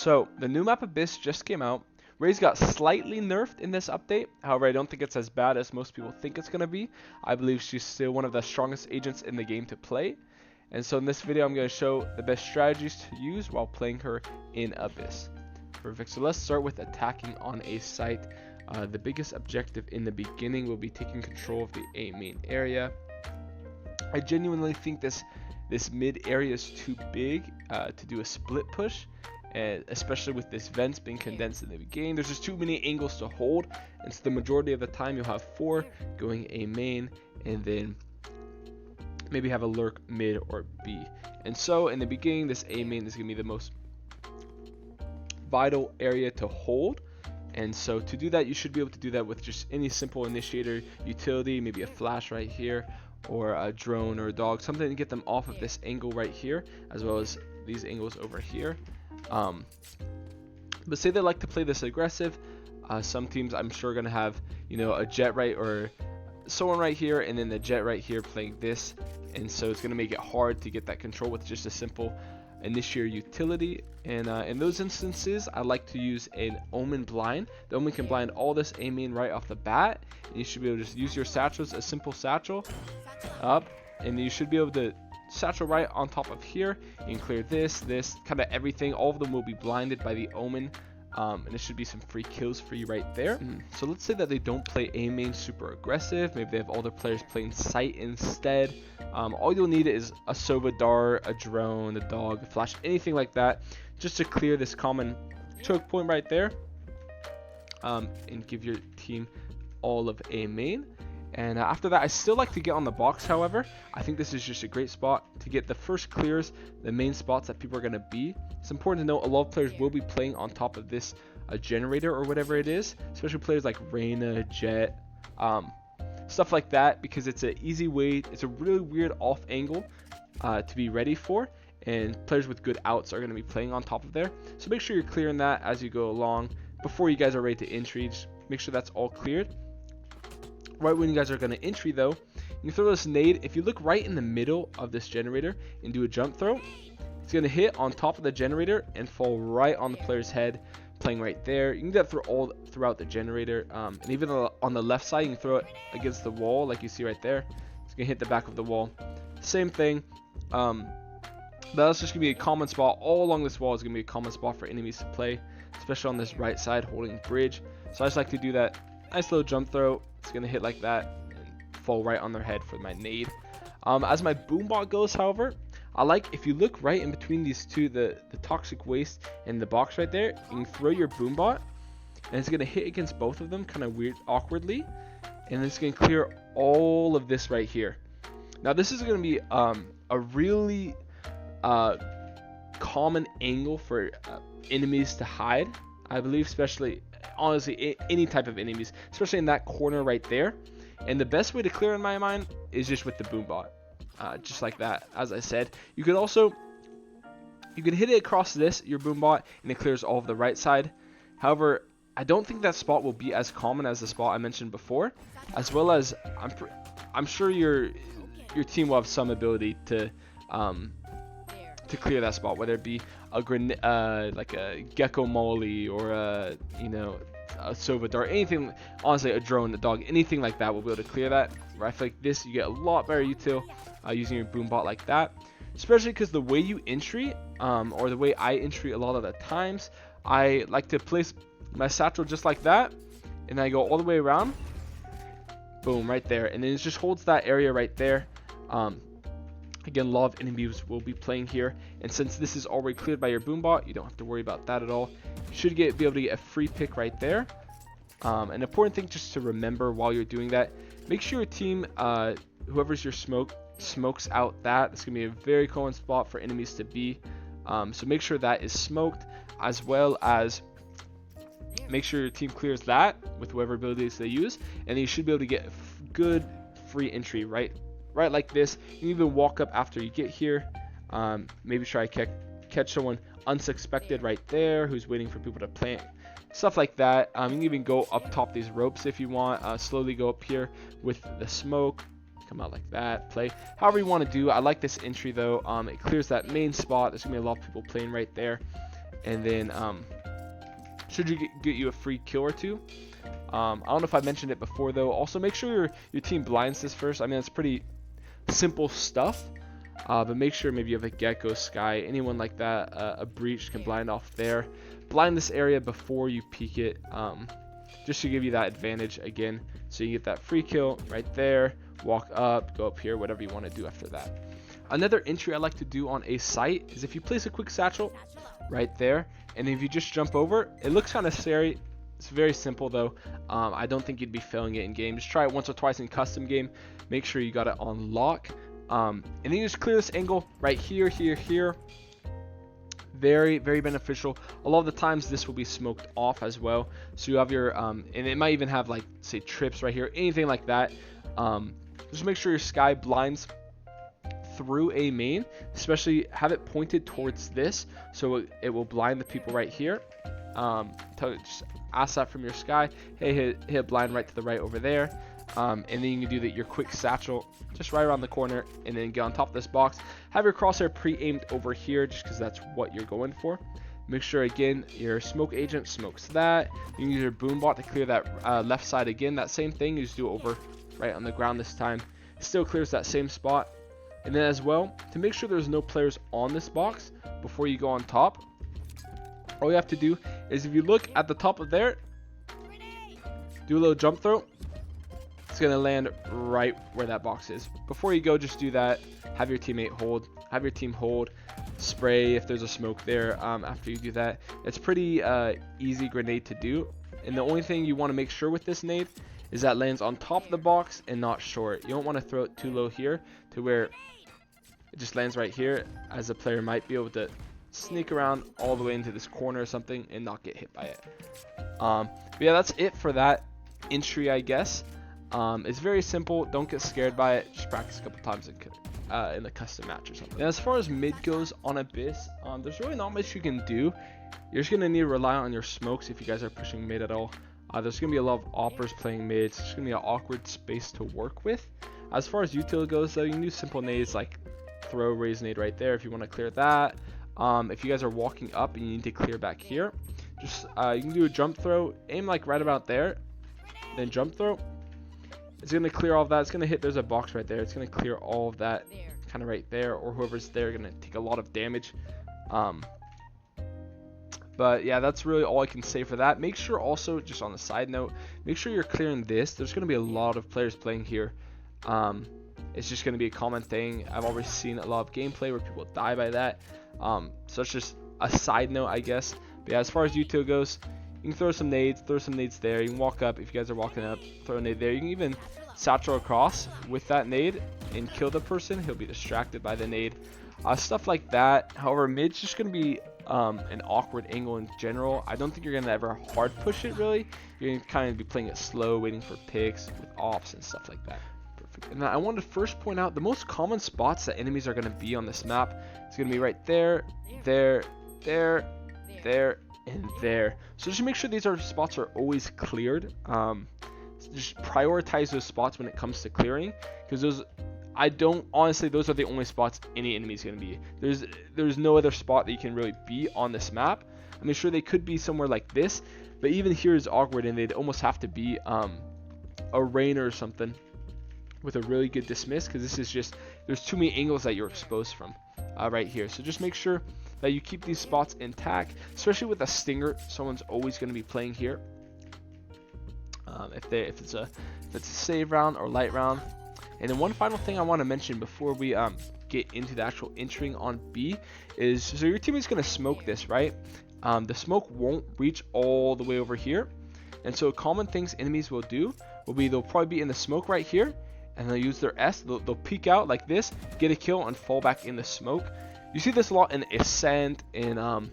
So the new map Abyss just came out. Raze got slightly nerfed in this update. However, I don't think it's as bad as most people think it's going to be. I believe she's still one of the strongest agents in the game to play. And so in this video, I'm going to show the best strategies to use while playing her in Abyss. Perfect. So let's start with attacking on a site. The biggest objective in the beginning will be taking control of the A main area. I genuinely think this mid area is too big to do a split push. And especially with this vents being condensed in the beginning, there's just too many angles to hold, and so the majority of the time you'll have 4 going A main, and then maybe have a lurk mid or B. And so in the beginning, this A main is going to be the most vital area to hold, and so to do that, you should be able to do that with just any simple initiator utility, maybe a flash right here, or a drone or a dog, something to get them off of this angle right here, as well as these angles over here. But say they like to play this aggressive, some teams I'm sure are going to have, a jet right or someone right here, and then the jet right here playing this, and so it's going to make it hard to get that control with just a simple initiator utility. And in those instances, I like to use an Omen blind. The Omen can blind all this A main right off the bat, and you should be able to just use your satchels, a simple satchel up, and you should be able to satchel right on top of here and clear this kind of everything. All of them will be blinded by the Omen, and it should be some free kills for you right there. So let's say that they don't play A main super aggressive, maybe they have all their players playing sight instead. All you'll need is a Sova dart, a drone, a dog, a flash, anything like that, just to clear this common choke point right there, and give your team all of A main. And after that, I still like to get on the box. However, I think this is just a great spot to get the first clears, the main spots that people are going to be. It's important to note a lot of players will be playing on top of this generator or whatever it is, especially players like Reyna, Jet, stuff like that, because it's an easy way, it's a really weird off angle to be ready for, and players with good outs are going to be playing on top of there. So make sure you're clearing that as you go along. Before you guys are ready to entry, just make sure that's all cleared. Right when you guys are going to entry though, you can throw this nade. If you look right in the middle of this generator and do a jump throw, it's going to hit on top of the generator and fall right on the player's head, playing right there. You can do that throughout the generator, and even on the left side, you can throw it against the wall like you see right there. It's going to hit the back of the wall. Same thing, but that's just going to be a common spot. All along this wall is going to be a common spot for enemies to play, especially on this right side holding bridge. So I just like to do that nice little jump throw. It's going to hit like that and fall right on their head for my nade. As my boombot goes, however, I like, if you look right in between these two, the toxic waste and the box right there, you can throw your boombot, and it's going to hit against both of them kind of weird, awkwardly, and it's going to clear all of this right here. Now this is going to be a really common angle for enemies to hide, I believe, especially, honestly, any type of enemies, especially in that corner right there. And the best way to clear in my mind is just with the boombot, just like that. As I said, you could hit it across your boombot, and it clears all of the right side. However, I don't think that spot will be as common as the spot I mentioned before, as well as I'm sure your team will have some ability to clear that spot, whether it be like a gecko molly or a Sova dart, anything, honestly, a drone, a dog, anything like that will be able to clear that. Where I feel like this, you get a lot better util using your boombot like that, especially because the way you entry, or the way I entry a lot of the times, I like to place my satchel just like that, and then I go all the way around, boom, right there, and then it just holds that area right there. Again, a lot of enemies will be playing here, and since this is already cleared by your boombot, you don't have to worry about that at all. You should be able to get a free pick right there. An important thing just to remember while you're doing that, make sure your team, whoever's your smokes out that. It's going to be a very common spot for enemies to be. So make sure that is smoked, as well as make sure your team clears that with whatever abilities they use, and you should be able to get good free entry right like this. You can even walk up after you get here, maybe try to catch someone unsuspected right there who's waiting for people to plant, stuff like that. You can even go up top these ropes if you want, slowly go up here with the smoke, come out like that, play however you want to do. I like this entry though. It clears that main spot. There's gonna be a lot of people playing right there, and then should you get you a free kill or two. I don't know if I mentioned it before though. Also, make sure your team blinds this first. I mean, it's pretty simple stuff, but make sure maybe you have a gecko, sky, anyone like that, a breach can blind off there. Blind this area before you peek it, just to give you that advantage again, so you get that free kill right there. Walk up, go up here, whatever you want to do after that. Another entry I like to do on a site is if you place a quick satchel right there, and if you just jump over, it looks kind of scary. It's very simple though. I don't think you'd be failing it in game. Just try it once or twice in custom game. Make sure you got it on lock. And then you just clear this angle right here, here. Very, very beneficial. A lot of the times this will be smoked off as well. So you have your, and it might even have like, say, trips right here, anything like that. Just make sure your sky blinds through a main, especially have it pointed towards this, so it will blind the people right here. Just ask that from your sky, hey, hit blind right to the right over there, and then you can do that your quick satchel just right around the corner, and then get on top of this box. Have your crosshair pre-aimed over here just because that's what you're going for. Make sure again your smoke agent smokes that. You can use your boom bot to clear that left side again. That same thing, you just do it over right on the ground this time. It still clears that same spot. And then as well, to make sure there's no players on this box before you go on top, all you have to do is if you look at the top of there, do a little jump throw. It's going to land right where that box is. Before you go, just do that. Have your teammate hold. Have your team hold. Spray if there's a smoke there after you do that. It's pretty easy grenade to do. And the only thing you want to make sure with this nade is that lands on top of the box and not short. You don't want to throw it too low here to where it just lands right here, as the player might be able to sneak around all the way into this corner or something and not get hit by it. But yeah, that's it for that entry, I guess. It's very simple. Don't get scared by it. Just practice a couple times in the custom match or something. And as far as mid goes on Abyss, there's really not much you can do. You're just going to need to rely on your smokes if you guys are pushing mid at all. There's going to be a lot of oppers playing mid. It's just going to be an awkward space to work with. As far as util goes though, you can do simple nades like throw, raise nade right there if you want to clear that. If you guys are walking up and you need to clear back here, just you can do a jump throw, aim like right about there, then jump throw. It's going to clear all of that. It's going to hit, there's a box right there. It's going to clear all of that kind of right there, or whoever's there going to take a lot of damage. But yeah, that's really all I can say for that. Make sure also, just on a side note, make sure you're clearing this. There's going to be a lot of players playing here. It's just going to be a common thing. I've already seen a lot of gameplay where people die by that. So it's just a side note, I guess. But yeah, as far as util goes, you can throw some nades there. You can walk up if you guys are walking up, throw a nade there. You can even satchel across with that nade and kill the person. He'll be distracted by the nade. Stuff like that. However, mid's just going to be an awkward angle in general. I don't think you're going to ever hard push it really. You're going to kind of be playing it slow, waiting for picks with ops and stuff like that. Perfect. And I wanted to first point out the most common spots that enemies are going to be on this map. It's going to be right there, there, there, there, and there. So just make sure these spots are always cleared. Just prioritize those spots when it comes to clearing, because those, I don't honestly, those are the only spots any enemy is going to be. There's no other spot that you can really be on this map. I mean, sure, they could be somewhere like this, but even here is awkward, and they'd almost have to be a rainer or something with a really good dismiss, because this is just, there's too many angles that you're exposed from right here. So just make sure that you keep these spots intact, especially with a stinger. Someone's always going to be playing here. If it's a save round or light round. And then one final thing I want to mention before we get into the actual entering on B is, so your teammate's going to smoke this, right? The smoke won't reach all the way over here, and so common things enemies will do will be they'll probably be in the smoke right here, and they'll use their S. They'll peek out like this, get a kill, and fall back in the smoke. You see this a lot in Ascent, in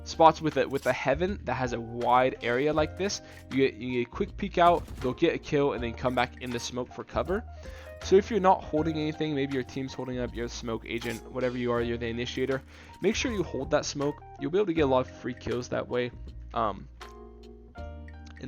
spots with a heaven that has a wide area like this. You get a quick peek out, they'll get a kill, and then come back in the smoke for cover. So if you're not holding anything, maybe your team's holding up, you're the smoke agent, whatever you are, you're the initiator, make sure you hold that smoke. You'll be able to get a lot of free kills that way. And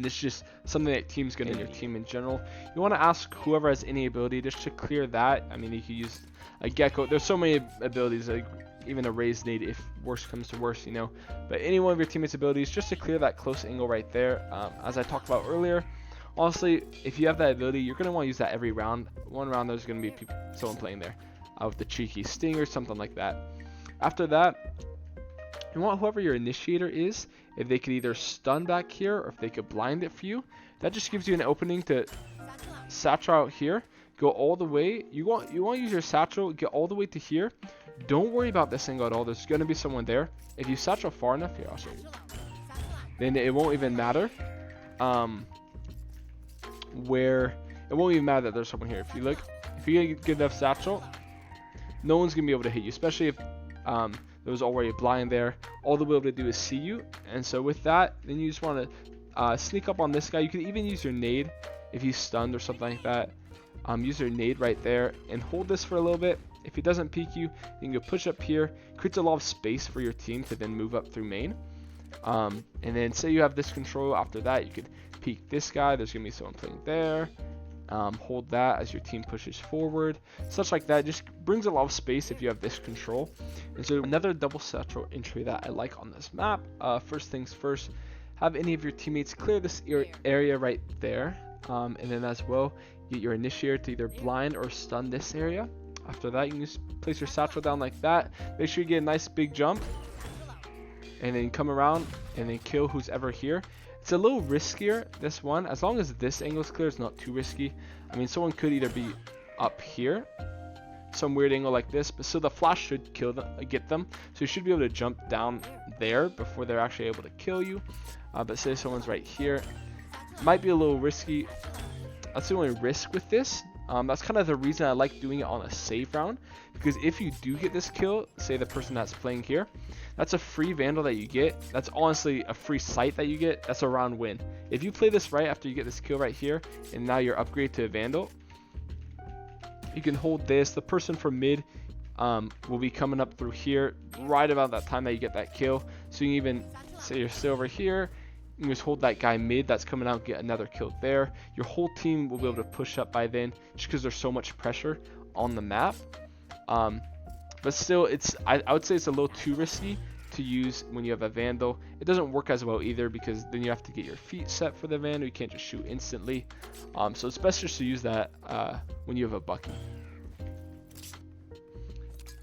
it's just something that team's gonna, in your team in general. You want to ask whoever has any ability just to clear that. I mean, you could use a gecko. There's so many abilities. Like even a Raze nade if worst comes to worst, you know. But any one of your teammates' abilities just to clear that close angle right there. As I talked about earlier, honestly, if you have that ability, you're going to want to use that every round. One round there's going to be someone playing there with the cheeky sting or something like that. After that, you want whoever your initiator is, if they could either stun back here or if they could blind it for you. That just gives you an opening to satchel out here, go all the way. You want to use your satchel, get all the way to here. Don't worry about this angle at all. There's going to be someone there. If you satchel far enough, here, I'll show you. Then it won't even matter. Where it won't even matter that there's someone here. If you look, if you get enough satchel, no one's going to be able to hit you, especially if there was already a blind there. All they'll be able to do is see you. And so with that, then you just want to sneak up on this guy. You can even use your nade if he's stunned or something like that. Use your nade right there and hold this for a little bit. If he doesn't peek you, you can go push up here. Creates a lot of space for your team to then move up through main. And then say you have this control. After that, you could peek this guy. There's going to be someone playing there. Hold that as your team pushes forward. Such like that just brings a lot of space if you have this control. And so another double satchel entry that I like on this map. First things first, have any of your teammates clear this area right there. And then as well, get your initiator to either blind or stun this area. After that, you can just place your satchel down like that. Make sure you get a nice big jump. And then come around and then kill who's ever here. It's a little riskier, this one. As long as this angle is clear, it's not too risky. I mean, someone could either be up here, some weird angle like this, but so the flash should kill them, get them. So you should be able to jump down there before they're actually able to kill you. But say someone's right here. Might be a little risky. That's the only risk with this. That's kind of the reason I like doing it on a save round, because if you do get this kill, say the person that's playing here, that's a free vandal that you get. That's honestly a free sight that you get. That's a round win. If you play this right after you get this kill right here, and now you're upgraded to a vandal, you can hold this. The person from mid will be coming up through here right about that time that you get that kill. So you can even say you're still over here. You just hold that guy mid that's coming out, get another kill there. Your whole team will be able to push up by then, just because there's so much pressure on the map. But still, I would say it's a little too risky to use when you have a vandal. It doesn't work as well either, because then you have to get your feet set for the vandal. You can't just shoot instantly. So it's best just to use that when you have a bucky.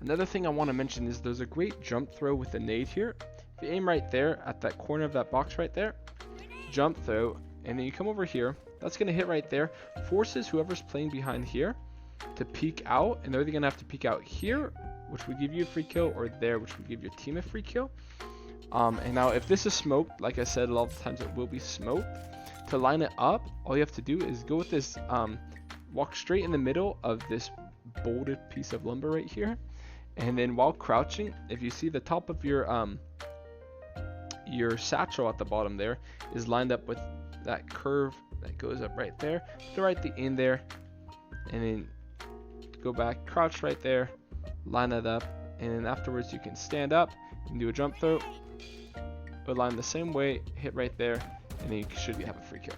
Another thing I want to mention is there's a great jump throw with the nade here. If you aim right there at that corner of that box right there, jump throw, and then you come over here, that's going to hit right there, forces whoever's playing behind here to peek out, and they're either going to have to peek out here, which would give you a free kill, or there, which would give your team a free kill. And now if this is smoked, like I said, a lot of times it will be smoked. To line it up, all you have to do is go with this, walk straight in the middle of this bolted piece of lumber right here, and then while crouching, if you see the top of your satchel at the bottom there is lined up with that curve that goes up right there, throw right the end there, and then go back, crouch right there, line it up, and then afterwards you can stand up and do a jump throw, align the same way, hit right there, and then you should have a free kill.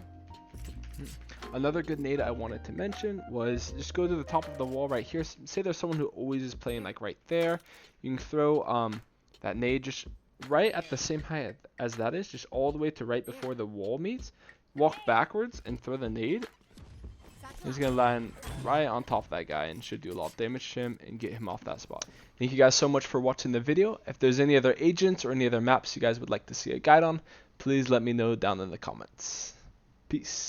Another good nade I wanted to mention was just go to the top of the wall right here. Say there's someone who always is playing like right there. You can throw that nade just right at the same height as that is, just all the way to right before the wall meets. Walk backwards and throw the nade. He's going to land right on top of that guy and should do a lot of damage to him and get him off that spot. Thank you guys so much for watching the video. If there's any other agents or any other maps you guys would like to see a guide on, please let me know down in the comments. Peace.